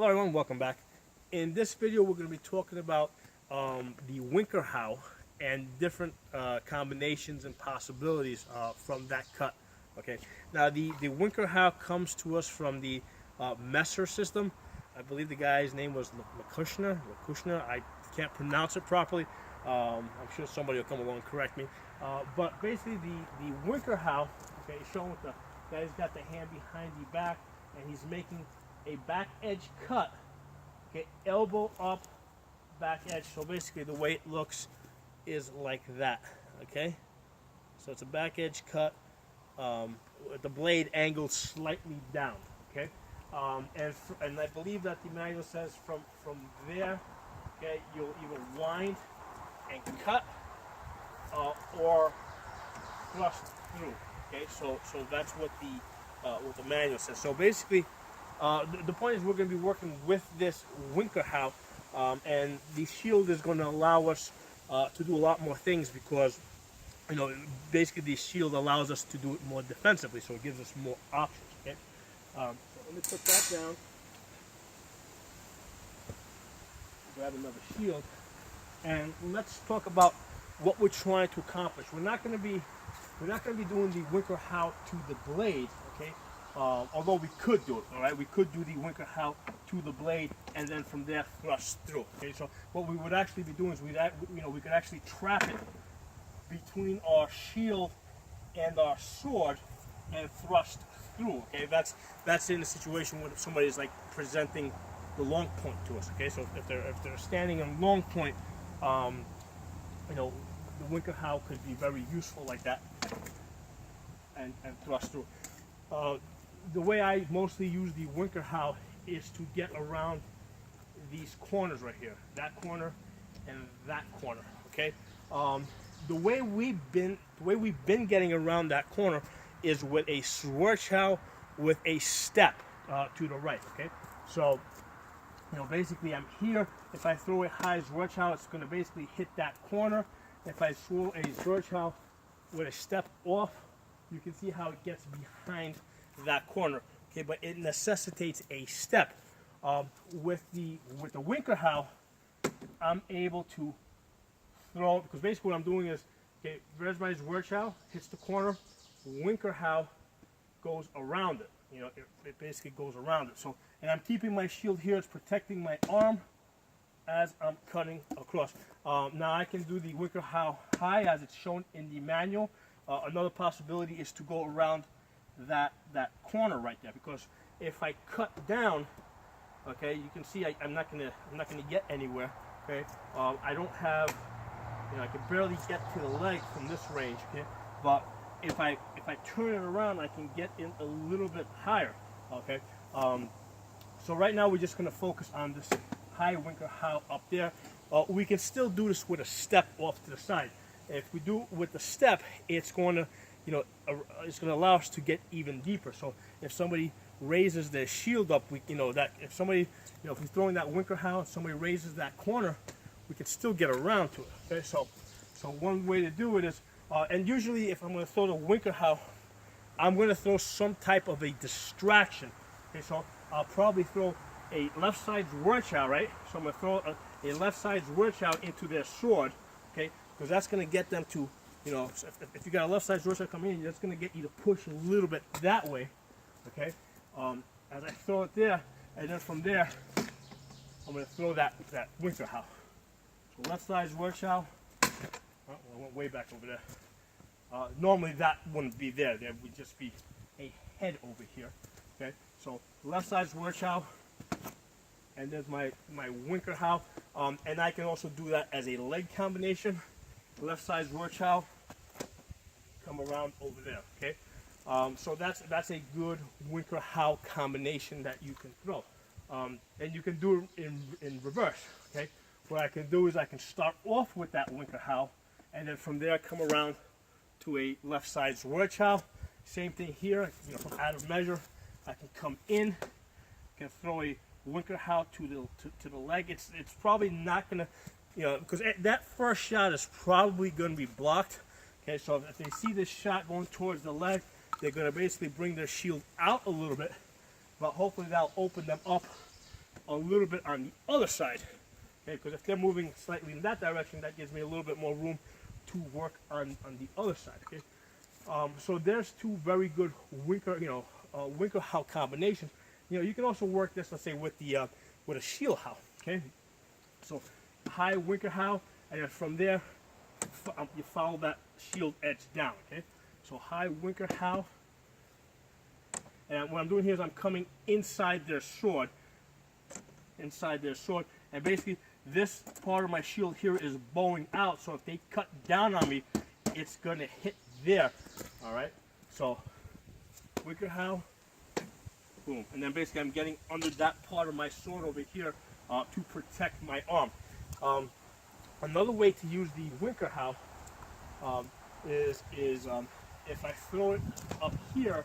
Hello everyone, welcome back. In this video we're going to be talking about the Winkerhau and different combinations and possibilities from that cut. Okay, now the Winkerhau comes to us from the Messer system. I believe the guy's name was Lakushner. I can't pronounce it properly. I'm sure somebody will come along and correct me. But basically the Winkerhau, okay, is shown with the guy's got the hand behind the back and he's making a back edge cut, okay, elbow up, back edge. So basically the way it looks is like that, okay? So it's a back edge cut with the blade angled slightly down, okay? And I believe that the manual says from there, okay, you'll either wind and cut or thrust through, okay? So that's what the manual says. So basically, the point is we're going to be working with this Winkerhau, and the shield is going to allow us to do a lot more things because, you know, basically the shield allows us to do it more defensively, so it gives us more options. Okay, so let me put that down. Grab another shield, and let's talk about what we're trying to accomplish. We're not going to be doing the Winkerhau to the blade, okay? Although we could do it, all right? We could do the Winkerhau to the blade and then from there thrust through. Okay, so what we would actually be doing is we could actually trap it between our shield and our sword and thrust through. Okay, that's in a situation where somebody is like presenting the long point to us. Okay, so if they're standing on long point, you know, the Winkerhau could be very useful like that and thrust through. The way I mostly use the Winkerhau is to get around these corners right here, that corner and that corner. Okay, the way we've been getting around that corner is with a Winkerhau with a step to the right. Okay, so you know, basically I'm here. If I throw a high Winkerhau, it's going to basically hit that corner. If I throw a Winkerhau with a step off, you can see how it gets behind that corner. Okay, but it necessitates a step. With the Winkerhau, I'm able to throw, because basically what I'm doing is, okay, there's my Winkerhau, hits the corner, Winkerhau goes around it. You know, it basically goes around it. So, and I'm keeping my shield here. It's protecting my arm as I'm cutting across. Now I can do the Winkerhau high as it's shown in the manual. Another possibility is to go around that corner right there, because if I cut down, okay, you can see I'm not gonna get anywhere. Okay, I don't have, you know, I can barely get to the leg from this range. Okay, but if I turn it around, I can get in a little bit higher. Okay, so right now we're just gonna focus on this high Winkerhau up there. We can still do this with a step off to the side. If we do it with the step, it's going to, you know, it's going to allow us to get even deeper. So if somebody raises their shield up, you know, that if somebody, you know, if we're throwing that Winkerhau and somebody raises that corner, we can still get around to it. Okay, so one way to do it is, and usually if I'm going to throw the Winkerhau, I'm going to throw some type of a distraction. Okay, so I'll probably throw a left side Winkerhau, right? So I'm going to throw a left side Winkerhau into their sword, okay? Because that's going to get them to, you know, if you got a left side Winkerhau coming in, that's going to get you to push a little bit that way, okay? As I throw it there, and then from there, I'm going to throw that Winkerhau. So left side Winkerhau. Oh, I went way back over there. Normally that wouldn't be there. There would just be a head over here, okay? So left side Winkerhau. And there's my Winkerhau, and I can also do that as a leg combination. Left side Winkerhau, come around over there. Okay, so that's a good Winkerhau combination that you can throw, and you can do it in reverse. Okay, what I can do is I can start off with that Winkerhau, and then from there come around to a left side Winkerhau. Same thing here. You know, from out of measure, I can come in, can throw a Winkerhau to the leg. It's probably not gonna, you know, because that first shot is probably gonna be blocked. Okay, so if they see this shot going towards the leg, they're gonna basically bring their shield out a little bit, but hopefully that'll open them up a little bit on the other side. Okay, because if they're moving slightly in that direction, that gives me a little bit more room to work on the other side. Okay, so there's two very good Winkerhau combinations. You can also work this, let's say, with a shield how. Okay, so high Winkerhau, and then from there you follow that shield edge down. Okay, so high Winkerhau, and what I'm doing here is I'm coming inside their sword, and basically this part of my shield here is bowing out, so if they cut down on me, it's gonna hit there. All right, so Winkerhau, boom, and then basically I'm getting under that part of my sword over here to protect my arm. Another way to use the Winkerhau is if I throw it up here,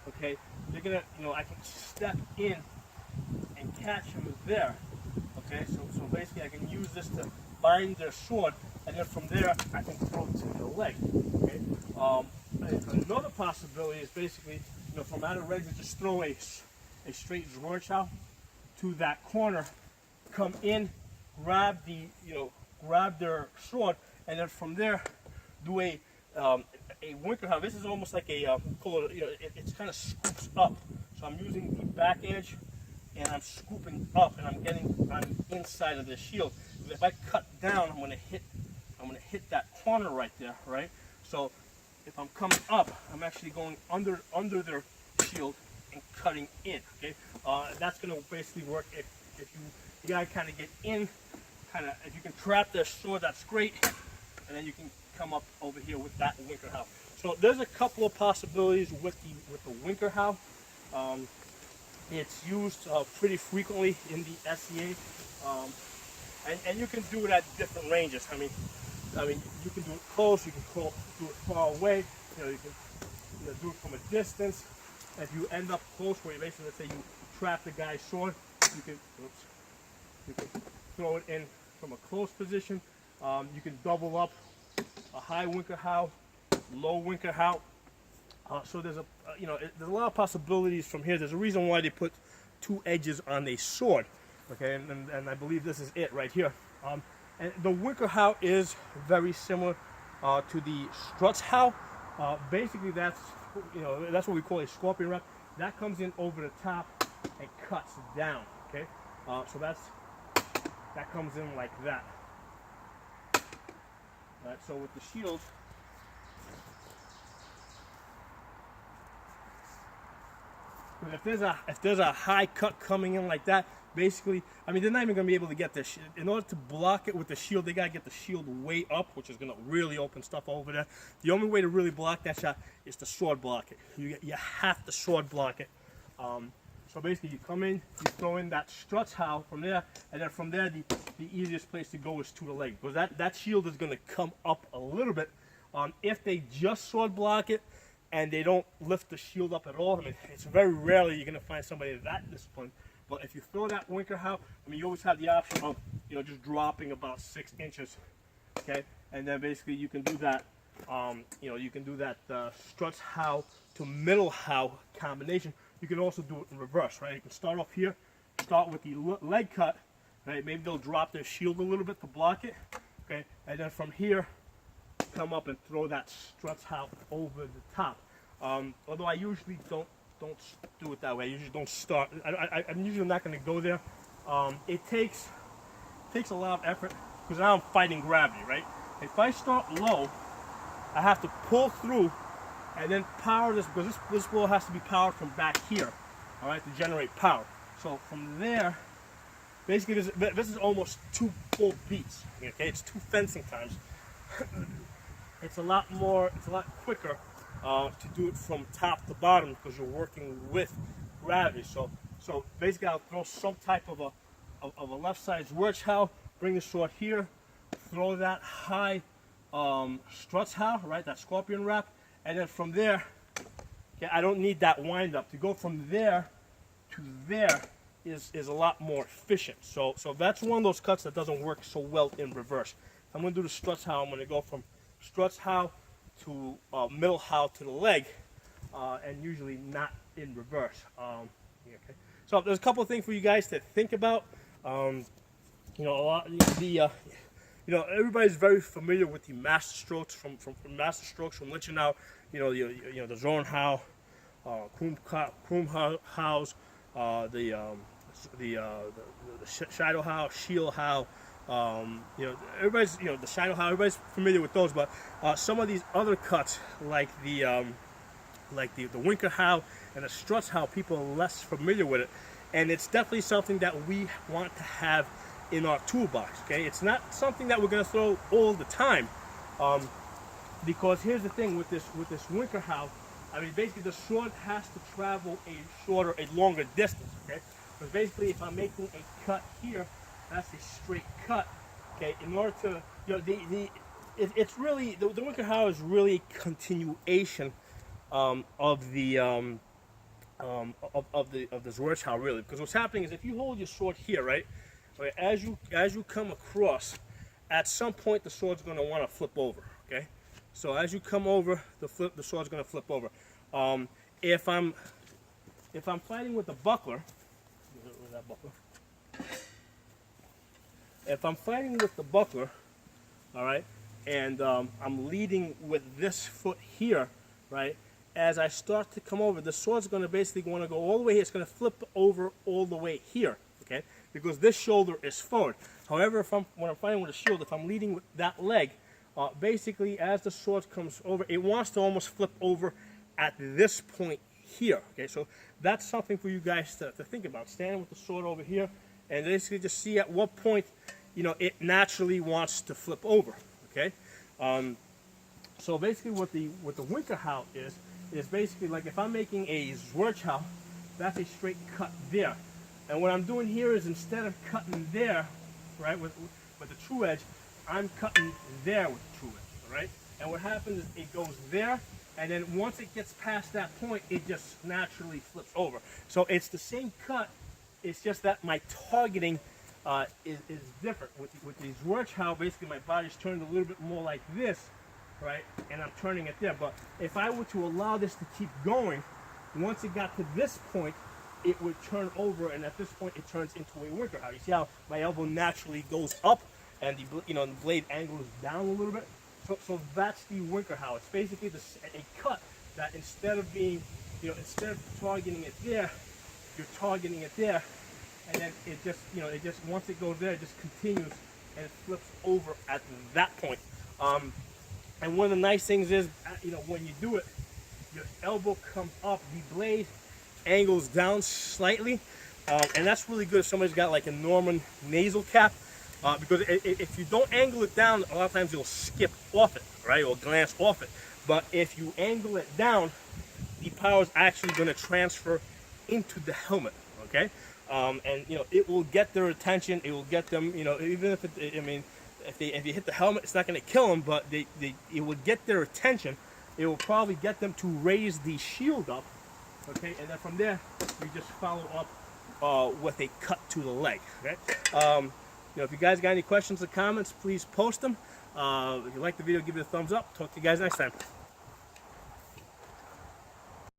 okay, they're gonna, I can step in and catch them there. Okay, so basically I can use this to bind their sword, and then from there I can throw it to the leg. Okay. Another possibility is basically, from out of range, just throw a straight Winkerhau to that corner, come in, grab their sword, and then from there do a Winkerhau. This is almost like it's kind of scoops up. So I'm using the back edge, and I'm scooping up, and I'm getting on the inside of the shield. If I cut down, I'm gonna hit that corner right there, right? So if I'm coming up, I'm actually going under their shield and cutting in. Okay, that's gonna basically work if you gotta kind of get in, if you can trap their sword, that's great, and then you can come up over here with that Winkerhau. So there's a couple of possibilities with the Winkerhau. It's used pretty frequently in the SCA, and you can do it at different ranges. I mean, you can do it close, you can do it far away. You can do it from a distance. If you end up close, where you basically, let's say you trap the guy's sword, you can throw it in from a close position. You can double up a high Winkerhau, low Winkerhau. So there's there's a lot of possibilities from here. There's a reason why they put two edges on a sword, okay, and I believe this is it right here. And the Winkerhau is very similar to the Strutzhau. Basically, that's what we call a scorpion wrap. That comes in over the top and cuts down. Okay, so that comes in like that. All right, so with the shield. But if there's a high cut coming in like that, basically, I mean, they're not even going to be able to get this. In order to block it with the shield, they got to get the shield way up, which is going to really open stuff over there. The only way to really block that shot is to sword block it. You have to sword block it. So basically, you come in, you throw in that Strutzhau from there, and then from there, the easiest place to go is to the leg, because that shield is going to come up a little bit. If they just sword block it, and they don't lift the shield up at all, I mean, it's very rarely you're going to find somebody that disciplined. But if you throw that Winkerhau, I mean, you always have the option of, just dropping about 6 inches, okay? And then basically you can do that, you can do that Strutzhau to Mittelhau combination. You can also do it in reverse, right? You can start off here, start with the leg cut, right? Maybe they'll drop their shield a little bit to block it, okay? And then from here, come up and throw that Strutzhau over the top. Although I usually don't do it that way. I usually don't start. I'm usually not going to go there. It takes a lot of effort, because now I'm fighting gravity, right? If I start low, I have to pull through and then power this, because this blow has to be powered from back here, all right, to generate power. So from there, basically this is almost 2 full beats. Okay, it's 2 fencing times. It's a lot quicker to do it from top to bottom, because you're working with gravity. So basically, I'll throw some type of a left side Winkerhau, bring the sword here, throw that high Strutzhau, right, that scorpion wrap, and then from there, okay, I don't need that wind up. To go from there to there is a lot more efficient. So that's one of those cuts that doesn't work so well in reverse. I'm going to do the Strutzhau. I'm going to go from Strutzhau to Mittelhau to the leg, and usually not in reverse. Okay. So there's a couple of things for you guys to think about. You know, a lot you know, everybody's very familiar with the master strokes from Winkerhau. You know, the Zornhau, Krumhaus, the Shadowhau, Shieldhau. You know, everybody's, you know, the Shadowhau. Everybody's familiar with those, but some of these other cuts, like the Winkerhau and the Strutzhau, people are less familiar with it, and it's definitely something that we want to have in our toolbox. Okay, it's not something that we're going to throw all the time, because here's the thing with this Winkerhau. I mean, basically the sword has to travel a longer distance. Okay, because basically if I'm making a cut here, that's a straight cut. Okay, in order to, you know, it's really the Winkerhau is really a continuation of the Zornhau, really, because what's happening is if you hold your sword here, right, as you come across, at some point the sword's going to want to flip over. Okay, so as you come over, the sword's going to flip over. If I'm fighting with the buckler, where's that buckler? If I'm fighting with the buckler, all right, and I'm leading with this foot here, right, as I start to come over, the sword's going to basically want to go all the way here. It's going to flip over all the way here, okay, because this shoulder is forward. However, when I'm fighting with a shield, if I'm leading with that leg, basically as the sword comes over, it wants to almost flip over at this point here, okay. So that's something for you guys to think about, standing with the sword over here, and basically just see at what point, you know, it naturally wants to flip over. Okay, so basically what the Winkerhau is basically like if I'm making a Zornhau, that's a straight cut there, and what I'm doing here is instead of cutting there, right, with the true edge, I'm cutting there with the true edge. All right, and what happens is it goes there, and then once it gets past that point, it just naturally flips over. So it's the same cut. It's just that my targeting is different. With the Zornhau, basically my body's turned a little bit more like this, right? And I'm turning it there. But if I were to allow this to keep going, once it got to this point, it would turn over, and at this point it turns into a Winkerhau. You see how my elbow naturally goes up, and the blade angles down a little bit. So that's the Winkerhau. It's basically a cut that instead of being, instead of targeting it there, you're targeting it there, and then it just once it goes there, it just continues and it flips over at that point. And one of the nice things is, when you do it, your elbow comes up, the blade angles down slightly, and that's really good if somebody's got like a Norman nasal cap, because if you don't angle it down, a lot of times you'll skip off it, right, or glance off it. But if you angle it down, the power is actually going to transfer into the helmet, okay? And it will get their attention. It will get them, even if if you hit the helmet, it's not going to kill them, but it will get their attention. It will probably get them to raise the shield up, okay? And then from there, you just follow up with a cut to the leg, okay? If you guys got any questions or comments, please post them. If you like the video, give it a thumbs up. Talk to you guys next time.